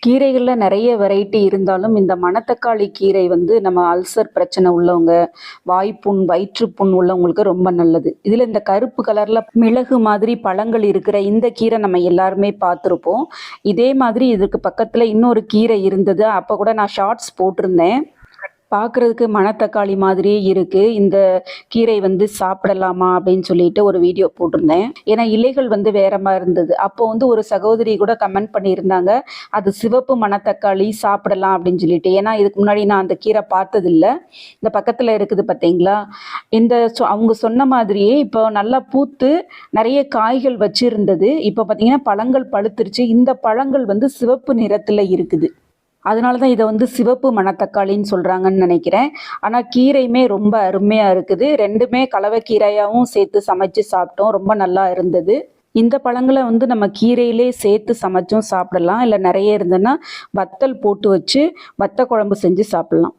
கீரைகள்ல நிறைய வெரைட்டி இருந்தாலும், இந்த மணத்தக்காளி கீரை வந்து நம்ம அல்சர் பிரச்சனை உள்ளவங்க, வாய்ப்புண், வயிற்றுப்புண் உள்ளவங்களுக்கு ரொம்ப நல்லது. இதுல இந்த கருப்பு கலர்ல மிளகு மாதிரி பழங்கள் இருக்கிற இந்த கீரை நம்ம எல்லாருமே பார்த்துருப்போம். இதே மாதிரி இதுக்கு பக்கத்துல இன்னொரு கீரை இருந்தது. அப்ப கூட நான் ஷார்ட்ஸ் போட்டிருந்தேன். பார்க்குறதுக்கு மணத்தக்காளி மாதிரியே இருக்கு. இந்த கீரை வந்து சாப்பிடலாமா அப்படின்னு சொல்லிட்டு ஒரு வீடியோ போட்டிருந்தேன். ஏன்னா இலைகள் வந்து வேற மாதிரி இருந்தது. அப்போ வந்து ஒரு சகோதரி கூட கமெண்ட் பண்ணியிருந்தாங்க, அது சிவப்பு மணத்தக்காளி சாப்பிடலாம் அப்படின்னு சொல்லிட்டு. ஏன்னா இதுக்கு முன்னாடி நான் அந்த கீரை பார்த்ததில்ல. இந்த பக்கத்தில் இருக்குது பார்த்தீங்களா? இந்த அவங்க சொன்ன மாதிரியே இப்போ நல்லா பூத்து நிறைய காய்கள் வச்சிருந்தது. இப்போ பார்த்தீங்கன்னா பழங்கள் பழுத்துருச்சு. இந்த பழங்கள் வந்து சிவப்பு நிறத்தில் இருக்குது. அதனால தான் இதை வந்து சிவப்பு மணத்தக்காளின்னு சொல்கிறாங்கன்னு நினைக்கிறேன். ஆனால் கீரையுமே ரொம்ப அருமையாக இருக்குது. ரெண்டுமே கலவை கீரையாகவும் சேர்த்து சமைச்சு சாப்பிட்டோம். ரொம்ப நல்லா இருந்தது. இந்த பழங்களை வந்து நம்ம கீரையிலே சேர்த்து சமைச்சும் சாப்பிடலாம். இல்லை நிறைய இருந்ததுன்னா வத்தல் போட்டு வச்சு வத்த குழம்பு செஞ்சு சாப்பிட்லாம்.